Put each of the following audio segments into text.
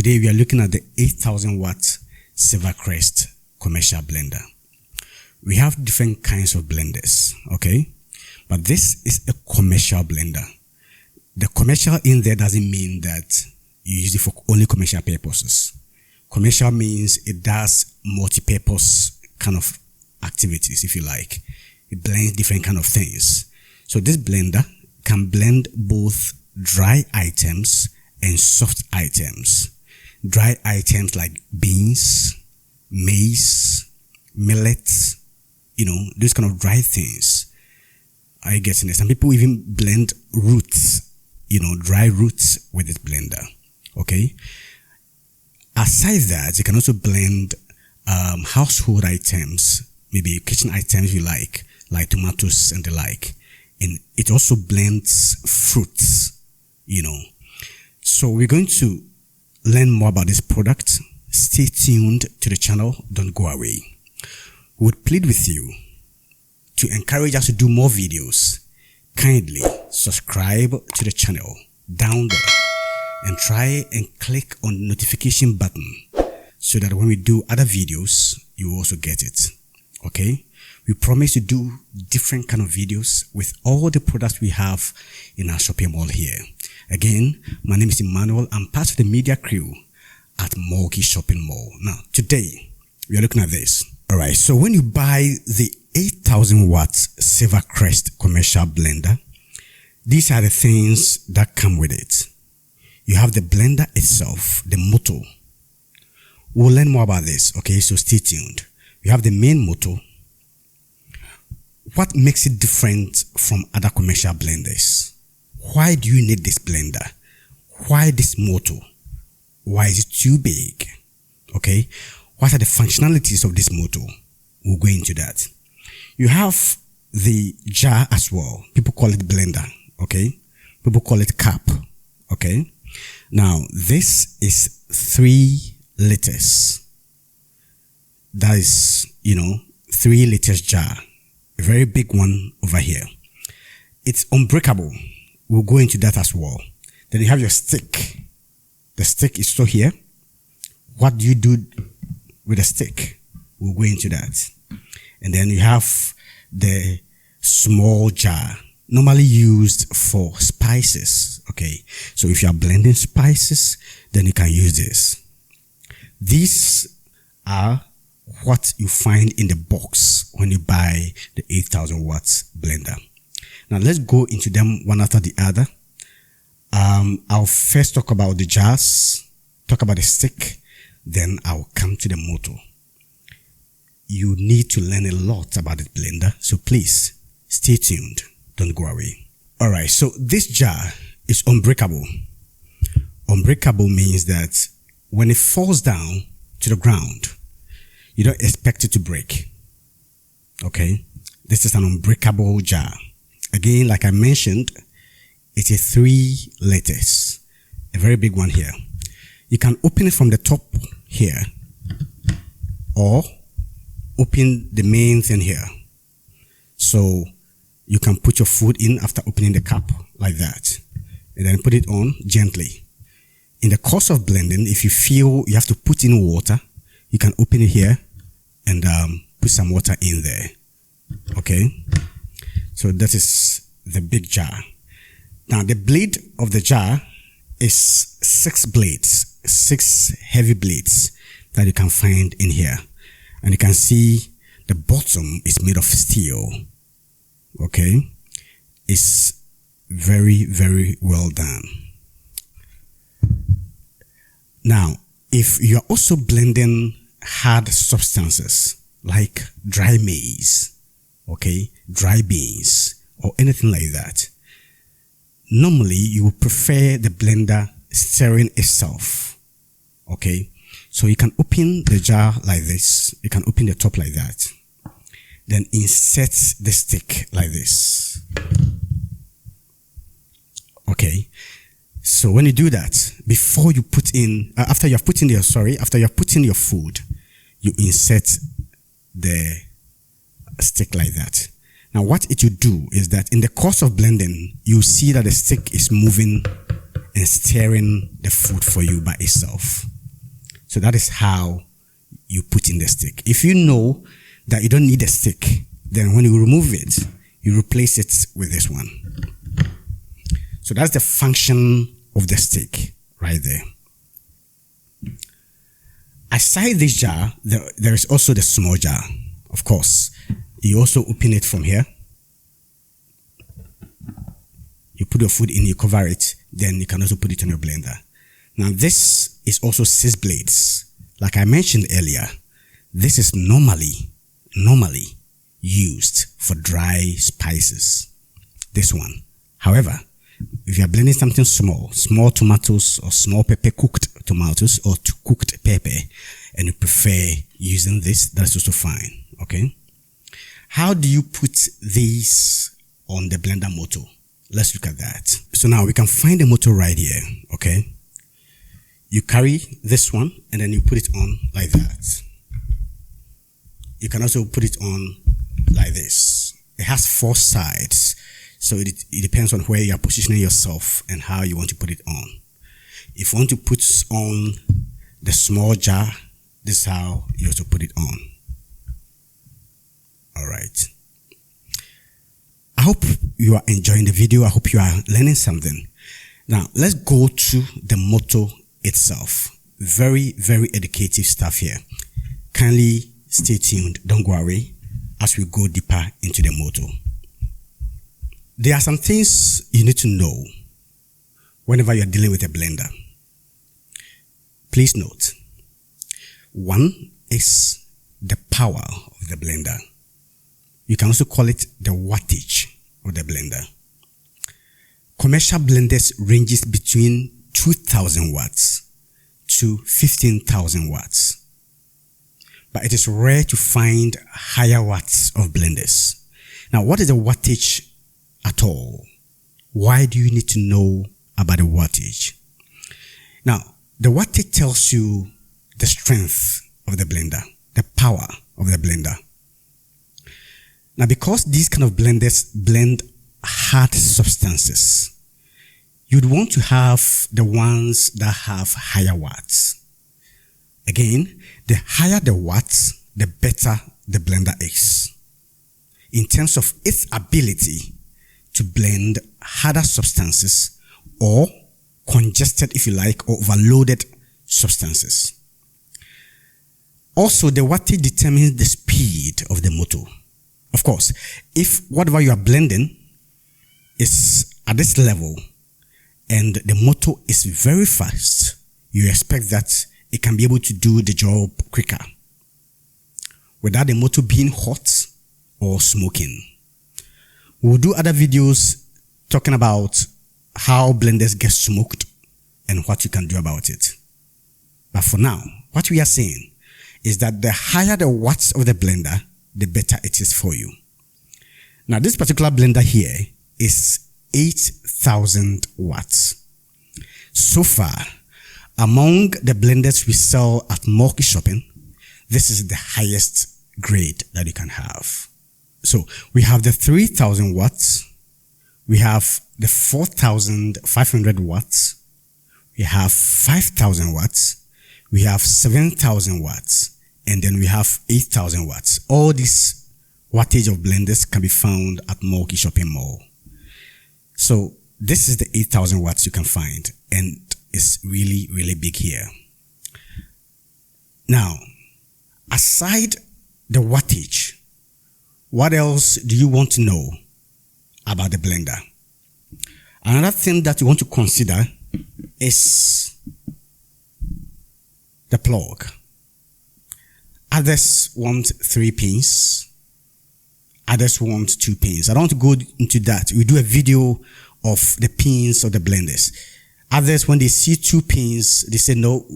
Today we are looking at the 8000 watt Silver Crest commercial blender. We have different kinds of blenders, okay? But this is a commercial blender. The commercial in there doesn't mean that you use it for only commercial purposes. Commercial means it does multi-purpose kind of activities, if you like. It blends different kind of things. So this blender can blend both dry items and soft items. Dry items like beans, maize, millet, those kind of dry things. Are you getting it? Some people even blend roots, dry roots with this blender. Okay. Aside that, you can also blend household items, maybe kitchen items you like tomatoes and the like. And it also blends fruits, So we're going to learn more about this product. Stay tuned to the channel. Don't go away. We would plead with you to encourage us to do more videos. Kindly subscribe to the channel down there and try and click on the notification button so that when we do other videos, you will also get it. Okay? We promise to do different kind of videos with all the products we have in our shopping mall here. Again, my name is Emmanuel. I'm part of the media crew at Mulkey Shopping Mall. Now, today, we are looking at this. All right, so when you buy the 8000 watts Silver Crest commercial blender, these are the things that come with it. You have the blender itself, the motor. We'll learn more about this, okay? So stay tuned. You have the main motor. What makes it different from other commercial blenders? Why do you need this blender? Why this motor? Why is it too big? Okay. What are the functionalities of this motor? We'll go into that. You have the jar as well. People call it blender. Okay. People call it cap. Okay. Now, this is 3 liters. That is, 3 liters jar. A very big one over here. It's unbreakable. We'll go into that as well. Then you have your stick. The stick is still here. What do you do with the stick? We'll go into that. And then you have the small jar, normally used for spices. Okay. So if you are blending spices, then you can use this. These are what you find in the box when you buy the 8000 watts blender. Now let's go into them one after the other. I'll first talk about the jars, talk about the stick, then I'll come to the motor. You need to learn a lot about the blender, so please stay tuned. Don't go away. All right, so this jar is unbreakable. Unbreakable means that when it falls down to the ground, you don't expect it to break. Okay, this is an unbreakable jar. Again, like I mentioned, it is 3 liters, a very big one here. You can open it from the top here, or open the main thing here. So you can put your food in after opening the cap like that, and then put it on gently. In the course of blending, if you feel you have to put in water, you can open it here and put some water in there. Okay. So that is the big jar. Now the blade of the jar is 6 blades, 6 heavy blades that you can find in here. And you can see the bottom is made of steel. Okay. It's very, very well done. Now, if you are also blending hard substances like dry maize, okay, dry beans, or anything like that, normally you would prefer the blender stirring itself. Okay, so you can open the jar like this, you can open the top like that, then insert the stick like this. Okay, so when you do that, before you put in, after you have put in your food, you insert the stick like that. Now what it will do is that in the course of blending, you see that the stick is moving and stirring the food for you by itself. So that is how you put in the stick. If you know that you don't need a stick, then when you remove it, you replace it with this one. So that's the function of the stick right there. Aside this jar, there is also the small jar. Of course, you also open it from here. You put your food in, you cover it, then you can also put it on your blender. Now this is also 6 blades. Like I mentioned earlier, this is normally used for dry spices. This one. However, if you are blending something small tomatoes or small pepper, cooked tomatoes or cooked pepper, and you prefer using this, that's also fine. Okay. How do you put these on the blender motor? Let's look at that. So now we can find the motor right here. Okay. You carry this one and then you put it on like that. You can also put it on like this. It has 4 sides. So it depends on where you are positioning yourself and how you want to put it on. If you want to put on the small jar, this is how you also put it on. All right. I hope you are enjoying the video. I hope you are learning something. Now, let's go to the motor itself. Very, very educative stuff here. Kindly stay tuned. Don't go away as we go deeper into the motor. There are some things you need to know whenever you're dealing with a blender. Please note, one is the power of the blender. You can also call it the wattage of the blender. Commercial blenders ranges between 2,000 watts to 15,000 watts. But it is rare to find higher watts of blenders. Now, what is the wattage at all? Why do you need to know about the wattage? Now, the wattage tells you the strength of the blender, the power of the blender. Now, because these kind of blenders blend hard substances, you'd want to have the ones that have higher watts. Again, the higher the watts, the better the blender is in terms of its ability to blend harder substances or congested, if you like, or overloaded substances. Also, the wattage determines the speed of the motor. Of course, if whatever you are blending is at this level and the motor is very fast, you expect that it can be able to do the job quicker without the motor being hot or smoking. We'll do other videos talking about how blenders get smoked and what you can do about it. But for now, what we are saying is that the higher the watts of the blender, the better it is for you. Now, this particular blender here is 8,000 watts. So far, among the blenders we sell at multi-shopping, this is the highest grade that you can have. So we have the 3,000 watts, we have the 4,500 watts, we have 5,000 watts, we have 7,000 watts, and then we have 8,000 watts. All these wattage of blenders can be found at Multi Shopping Mall. So this is the 8,000 watts you can find, and it's really, really big here. Now, aside the wattage, what else do you want to know about the blender? Another thing that you want to consider is the plug. Others want 3 pins. Others want 2 pins. I don't want to go into that. We do a video of the pins of the blenders. Others, when they see 2 pins, they say, no,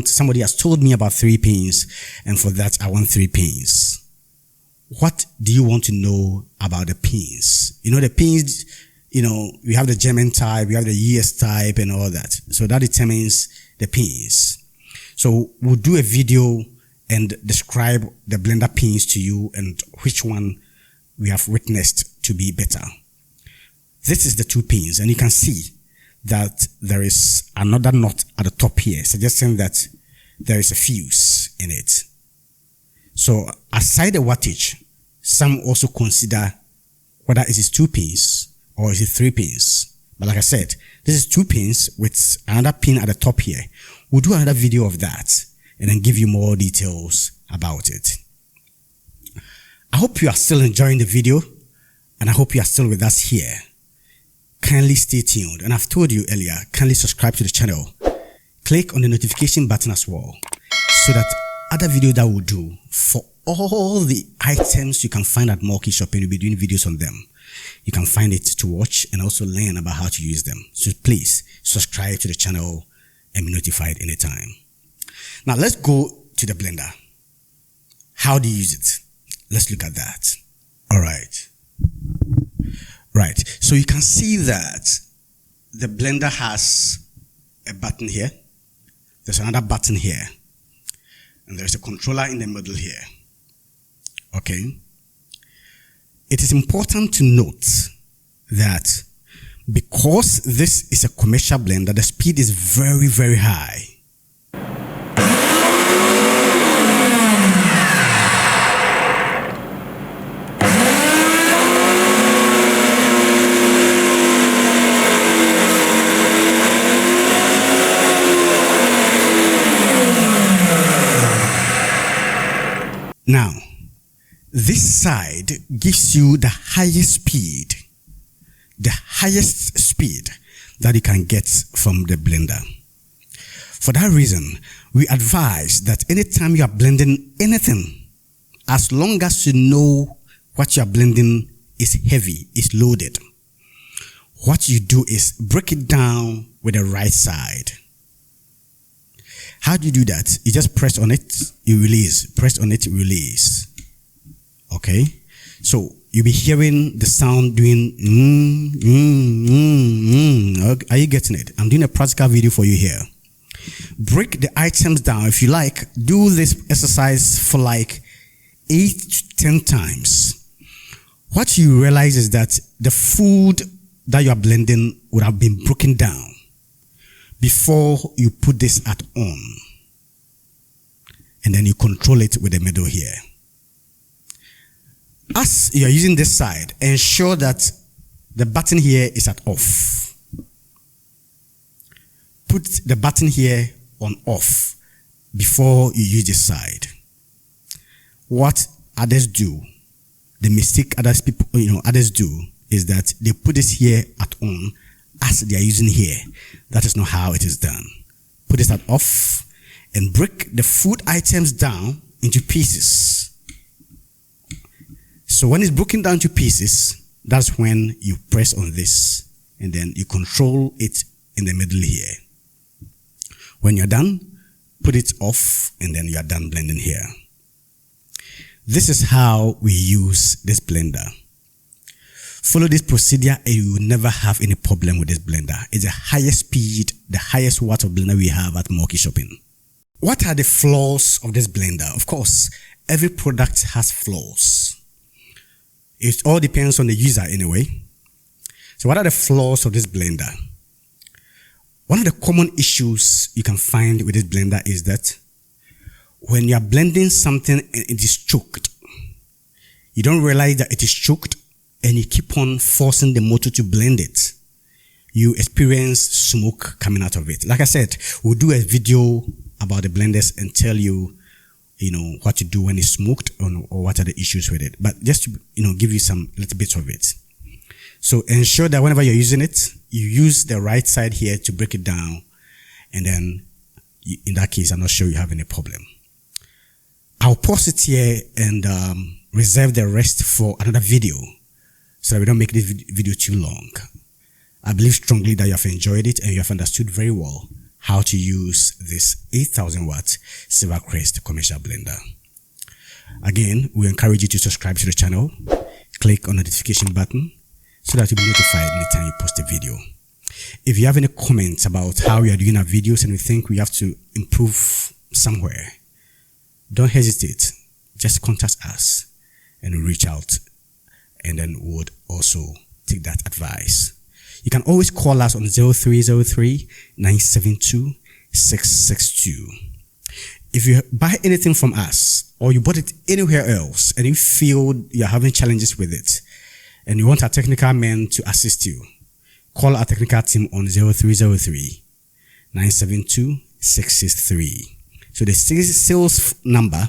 somebody has told me about 3 pins, and for that, I want 3 pins. What do you want to know about the pins? You know, the pins, we have the German type, we have the US type and all that. So that determines the pins. So we'll do a video and describe the blender pins to you and which one we have witnessed to be better. This is the 2 pins, and you can see that there is another knot at the top here, suggesting that there is a fuse in it. So aside the wattage, some also consider whether it is 2 pins or is it 3 pins. But like I said, this is 2 pins with another pin at the top here. We'll do another video of that and then give you more details about it. I hope you are still enjoying the video and I hope you are still with us here. Kindly stay tuned, and I've told you earlier, kindly subscribe to the channel. Click on the notification button as well so that other videos that we'll do for all the items you can find at Multi Shopping, we'll be doing videos on them. You can find it to watch and also learn about how to use them. So please subscribe to the channel and be notified anytime. Now let's go to the blender. How do you use it? Let's look at that. All right. Right. So you can see that the blender has a button here. There's another button here. And there's a controller in the middle here. Okay. It is important to note that because this is a commercial blender, the speed is very, very high. Now, this side gives you the highest speed that you can get from the blender. For that reason, we advise that anytime you are blending anything, as long as you know what you are blending is heavy, is loaded, what you do is break it down with the right side. How do you do that? You just press on it, you release. Press on it, release. Okay? So you'll be hearing the sound doing Are you getting it? I'm doing a practical video for you here. Break the items down. If you like, do this exercise for like 8 to 10 times. What you realize is that the food that you are blending would have been broken down before you put this at on, and then you control it with the middle here. As you are using this side, ensure that the button here is at off. Put the button here on off before you use this side. What others do, the mistake others do, is that they put this here at on as they are using here. That is not how it is done. Put this at off and break the food items down into pieces. So when it's broken down to pieces, that's when you press on this and then you control it in the middle here. When you're done, put it off and then you are done blending here. This is how we use this blender. Follow this procedure and you will never have any problem with this blender. It's the highest speed, the highest watt of blender we have at Multi Shopping. What are the flaws of this blender? Of course, every product has flaws. It all depends on the user anyway. So what are the flaws of this blender? One of the common issues you can find with this blender is that when you are blending something and it is choked, you don't realize that it is choked and you keep on forcing the motor to blend it. You experience smoke coming out of it. Like I said, we'll do a video about the blenders and tell you, what to do when it's smoked or what are the issues with it. But just to, give you some little bits of it. So ensure that whenever you're using it, you use the right side here to break it down. And then in that case, I'm not sure you have any problem. I'll pause it here and reserve the rest for another video so that we don't make this video too long. I believe strongly that you have enjoyed it and you have understood very well how to use this 8000 watt Silver Crest commercial blender. Again, we encourage you to subscribe to the channel, click on the notification button so that you'll be notified anytime you post a video. If you have any comments about how we are doing our videos and you think we have to improve somewhere, don't hesitate. Just contact us and reach out, and then we would also take that advice. You can always call us on 0303 972 662. If you buy anything from us or you bought it anywhere else and you feel you're having challenges with it and you want our technical men to assist you, call our technical team on 0303 972 663. So the sales number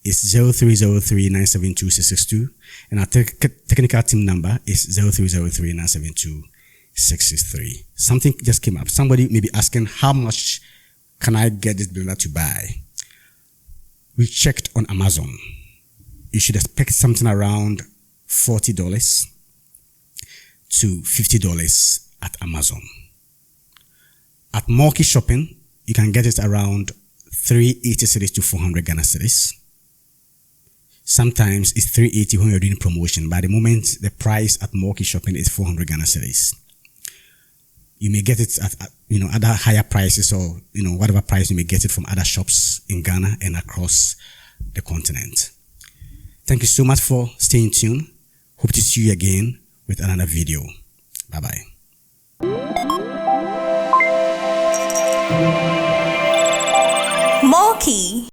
is 0303 972 662 and our technical team number is 0303 972 663. Something just came up. Somebody may be asking, how much can I get this blender to buy? We checked on Amazon. You should expect something around $40 to $50 at Amazon. At Market Shopping, you can get it around 380 cedis to 400 Ghana cedis. Sometimes it's 380 when you're doing promotion. By the moment, the price at Market Shopping is 400 Ghana cedis. You may get it at other higher prices, or whatever price you may get it from other shops in Ghana and across the continent. Thank you so much for staying tuned. Hope to see you again with another video. Bye bye. Marky.